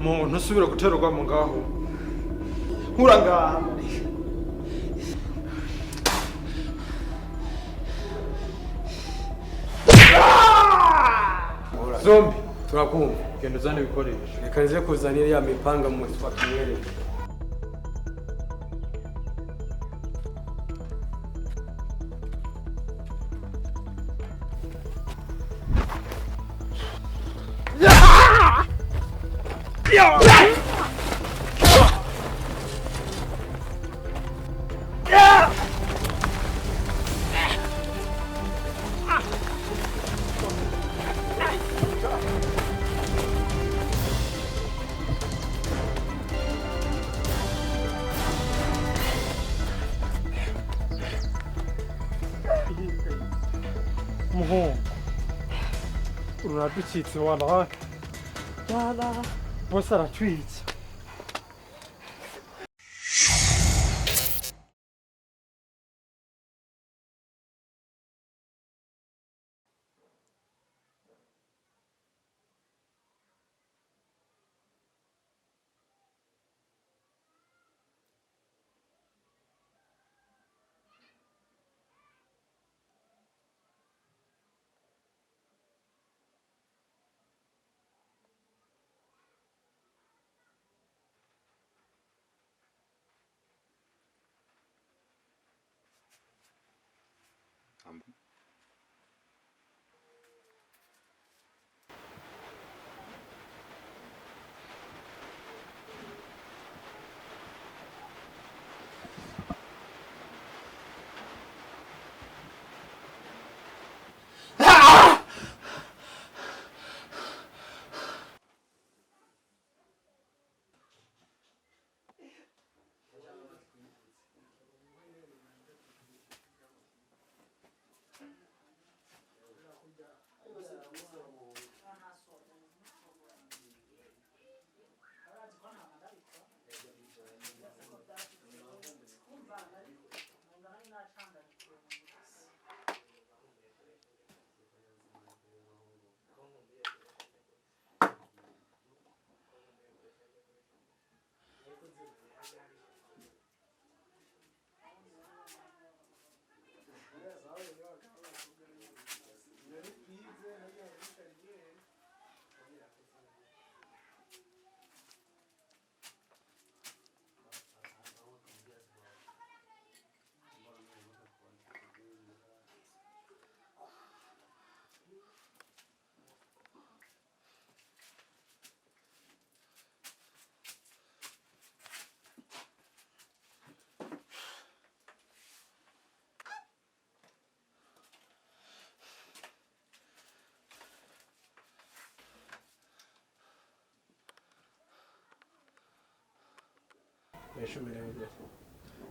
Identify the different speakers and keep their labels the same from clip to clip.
Speaker 1: muntu usubira guterwa mu ngaho nkura ngaha zombi turakumva genda uzane ibikoresho
Speaker 2: reka nze kuzanira ya mipanga mu twakinyereka
Speaker 1: muhungu uraducitse wala bose aratwitse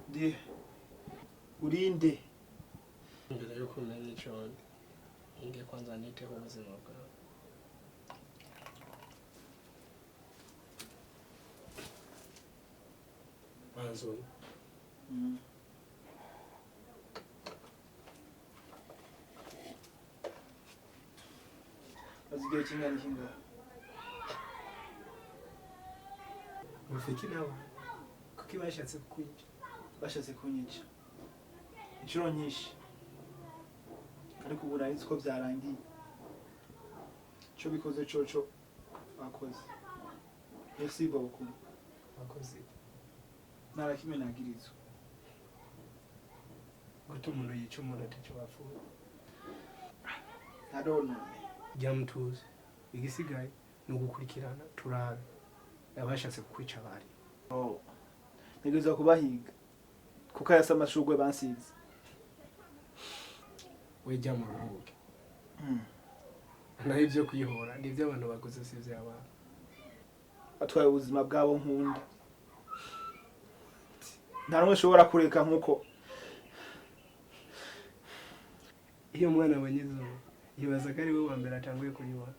Speaker 3: Ndi urinde
Speaker 2: mbere yo kumenya icyo ngiye kwanza niteho ubuzima bwawe banzo
Speaker 3: azigiye kingana kinga
Speaker 2: ufikiri nawe kuki bashatse kukwica
Speaker 3: bashatse kunyica inshuro nyinshi ariko ubu nari ko byarangiye cyo bikoze coco bakoze merci beaucoup
Speaker 2: bakoze
Speaker 3: narakimwe nagirizwa
Speaker 2: guta umuntu yica umuntu atacyo bapfuye
Speaker 3: ntarone
Speaker 2: byamutuze igisigaye ni ugukurikirana turabe abashatse kukwica bari
Speaker 3: nigeza kubahiga kuko yasa amashugwe bansize
Speaker 2: wejya mu ruhuke naho ibyo kwihora ni ibyo abantu baguze si iby'abantu
Speaker 3: batwaye ubuzima bwabo nkunda nta n'umwe ushobora kureka nk'uko
Speaker 2: iyo umwana abonye izuba yibaza ko ari we wa mbere atanguye kuribona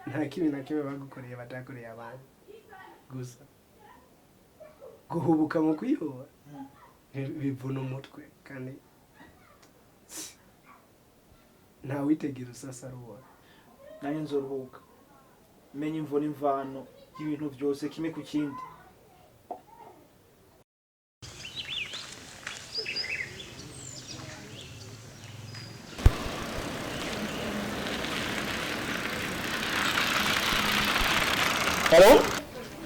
Speaker 2: nta kibi na kimwe bagukoreye batakoreye abandi gusa guhubuka mu kwihora bivuna umutwe kandi nta witegera usasa ruwa
Speaker 3: nanjye nzoruhuka menye imvura imvano y'ibintu byose kimwe ku kindi.
Speaker 4: Hello?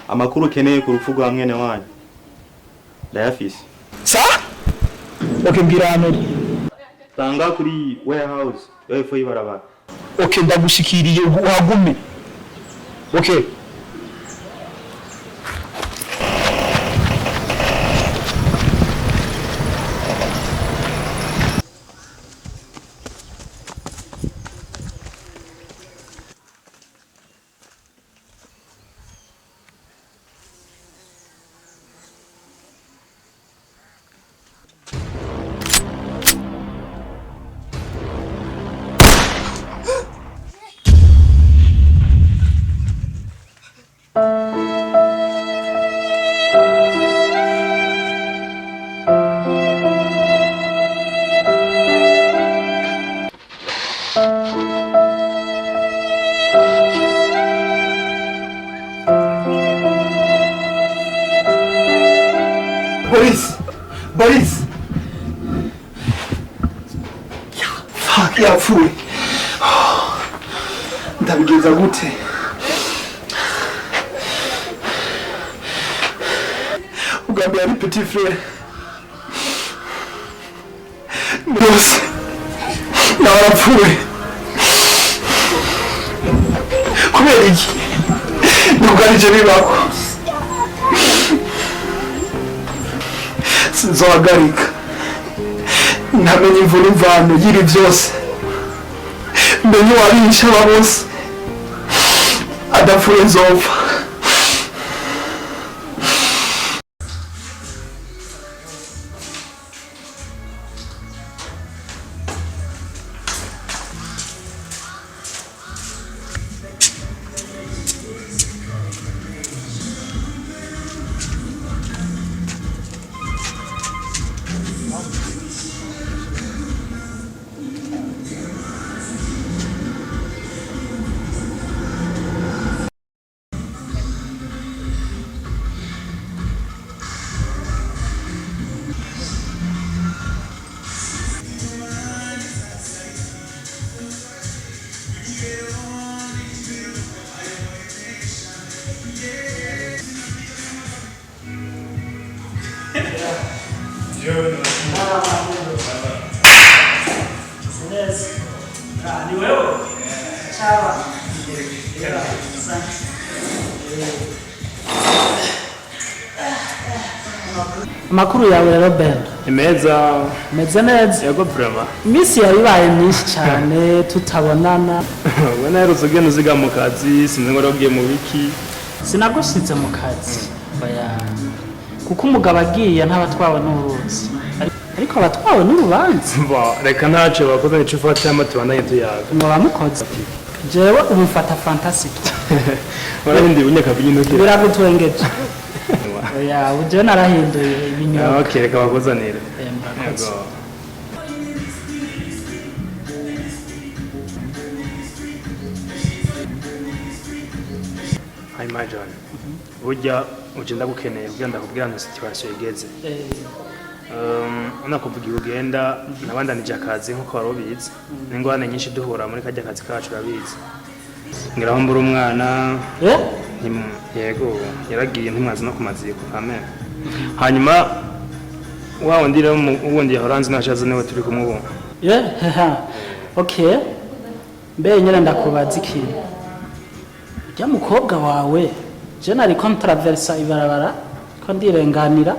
Speaker 5: Amakuru ukeneye ku rupfu rwa mwene wanyu ndayafise.
Speaker 4: Sa? Okay, mbwira hano.
Speaker 5: Tanga kuri warehouse yo hepfo y'ibarabara.
Speaker 4: Okay, ndagushikiriye uhagume. Okay.
Speaker 2: Boris! Fuck, yapfuye. Ndabigenza gute? Ugambye ari petit frère. Bose. Narapfuye. Kubera iki? Ntugarije bibako. Sinzohagarika. Ntamenye imvura imvano yiri byose. Menye wabihisha bose. Adapfuye nzopfa.
Speaker 6: Amakuru yawe rero Ben.
Speaker 7: Imeza
Speaker 6: neza.
Speaker 7: Yego brema.
Speaker 6: Imisi yabibaye myinshi cyane tutabonana.
Speaker 7: Wana rero uzogenda uziga mu kazi sinengora ugiye mu wiki.
Speaker 6: Sinagushitse mu kazi. Baya. Kuko umugabo agiye ntabatwawe n'uruzi. Ariko abatwawe n'urubanza.
Speaker 7: Ba reka ntace bakoze icufa cyama tubandanye tuyaga.
Speaker 6: Ngo bamukoze. Jewe umufata fantastic.
Speaker 7: Warindi unyaka byintu cye.
Speaker 6: Biragutwengeje. Ya uje narahinduye ibinyobwa.
Speaker 7: Okay reka bakozanire.
Speaker 6: Yego.
Speaker 7: Hi Majon. Burya ugenda gukeneye ugenda kubwira ngo situation igeze. Unakuvuga ugenda nabandanije akazi nkuko warobize. N'ingwane nyinshi duhura muri kajya kazi kacu rabize. Ngiraho mbura umwana. Yego yaragiye ntimwazi no kumaziko amen. Hanyuma wawo ndira ubundi yahoranze nashaze newe turi kumwe ubu.
Speaker 6: Okay. Mbe nyene ndakubaza ikintu. Ujya mukobwa wawe je nari contraversa ibarabara ko ndirenganira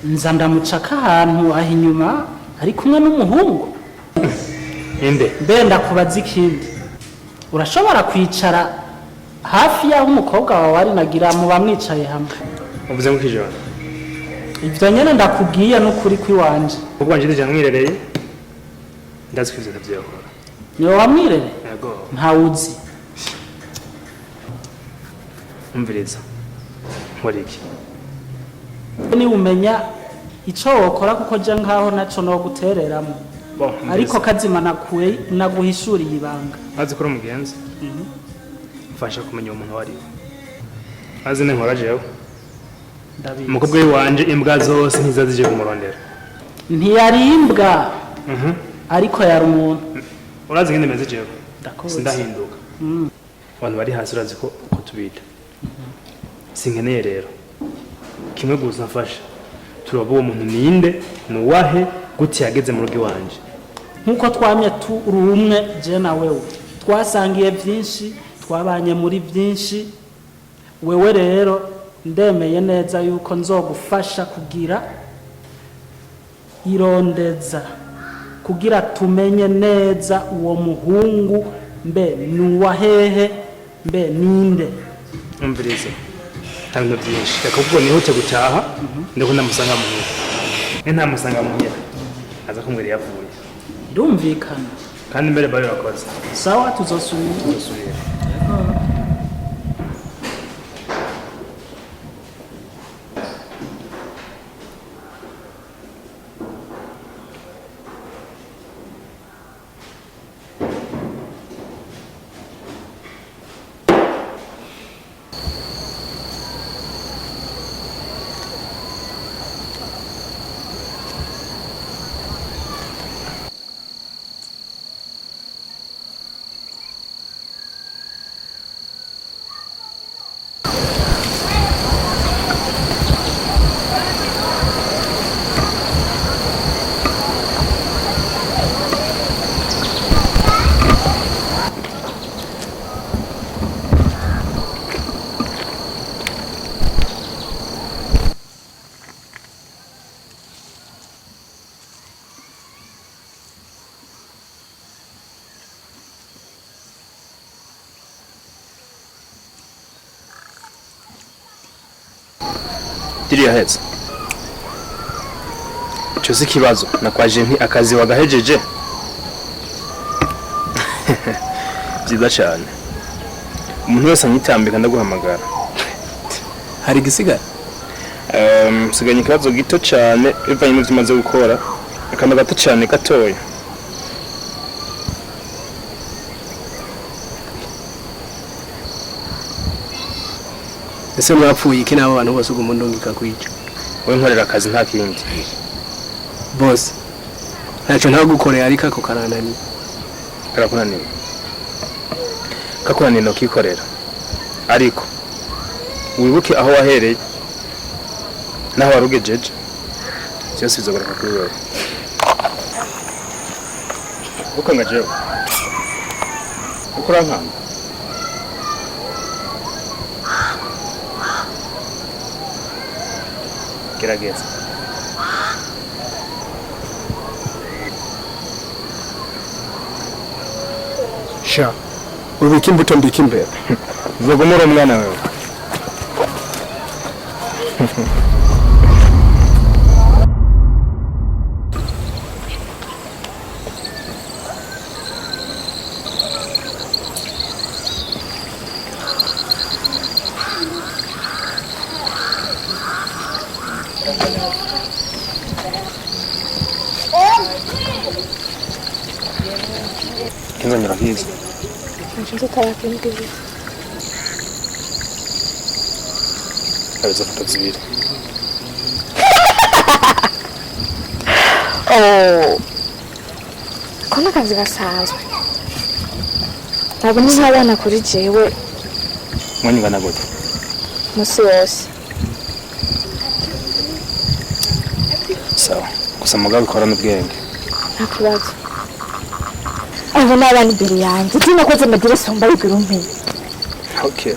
Speaker 6: nza ndamucaka ahantu aho inyuma ari kumwe n'umuhungu.
Speaker 7: Inde
Speaker 6: Mbe ndakubaza ikindi. Urashobora kwicara hafi y'aho umukobwa wawe ari nagira mu bamwicaye hamwe.
Speaker 7: uvuze ngo kijana
Speaker 6: Ivyo nyene ndakubwiye n'ukuri kwiwanje.
Speaker 7: ubwo njye ndije mwirereye ndazi kwivyo ndavyakora.
Speaker 6: Niwe wamwirere?
Speaker 7: Yego.
Speaker 6: Ntawuzi.
Speaker 7: Umviriza. Horiki.
Speaker 6: Ni umenya ico wokora kuko je ngaho naco no gutereramo. Ariko kazima naguhishuriye ibanga.
Speaker 7: Azi kuri umugenzi. mfasha kumenya umuntu wari azi ne nkora jewe
Speaker 6: ndabizi
Speaker 7: umukobwa wanje imbwa zose ntizazije kumurondera
Speaker 6: ntiyari imbwa ariko yari umuntu
Speaker 7: urazi ngene meze jewe
Speaker 6: ndakoze
Speaker 7: sindahinduka abantu bari hasi urazi ko tubita sinkeneye rero kimwe gusa mfasha turaba uwo muntu ninde nuwahe guti yageze mu rugo iwanje
Speaker 6: nkuko twamye turi umwe je na wewe twasangiye byinshi twabanye muri byinshi wewe rero ndemeye neza yuko nzogufasha kugira irondeza kugira tumenye neza uwo muhungu mbe nuwahehe mbe ninde
Speaker 7: umvirize nta bintu byinshi reka kuko nihute gutaha ndiko ndamusanga muhira ntamusanga muhira aza kumbwira yavuye
Speaker 6: ndumvikana
Speaker 7: kandi mbere bari bakoze
Speaker 6: sawa tuzosubira
Speaker 7: Diriya hetse cyo si kibazo nakwaje nti akazi wagahejeje byiza cyane umuntu wese anyitambika ndaguhamagara
Speaker 2: hari gisigara
Speaker 7: siganye ikibazo gito cyane bivanye n'ibyo umaze gukora akantu gato cyane gatoya
Speaker 2: ese mwapfuye iki nabo bantu bose ugumundungika kwica
Speaker 7: wowe nkorera akazi nta kindi
Speaker 2: boss ntacyo ntagukoreye ariko ako karanani
Speaker 7: karakunaniye kakunaniye no kikorera ariko wibuke aho wahereye naho warugejeje cyose bizogaruka kuri wewe ukanga jewe ukora nkanga gerageza
Speaker 2: sha ubika imbuto mbika imbere
Speaker 7: uzogumura umwana wewe Kinzanyura hizi.
Speaker 8: Nje tarakimbiri.
Speaker 7: Aweza foto zibiri.
Speaker 8: Kona kazi gasanzwe. Ntabwo nizabana kuri jewe.
Speaker 7: Mwanyingana gute?
Speaker 8: Musi wose.
Speaker 7: Sawa. Gusa mugabe korana ubwenge.
Speaker 8: Nta kibazo. Abo n'abana imbere yanjye. Ati nakoze amadiresi mbaye igurumpe.
Speaker 7: Okay.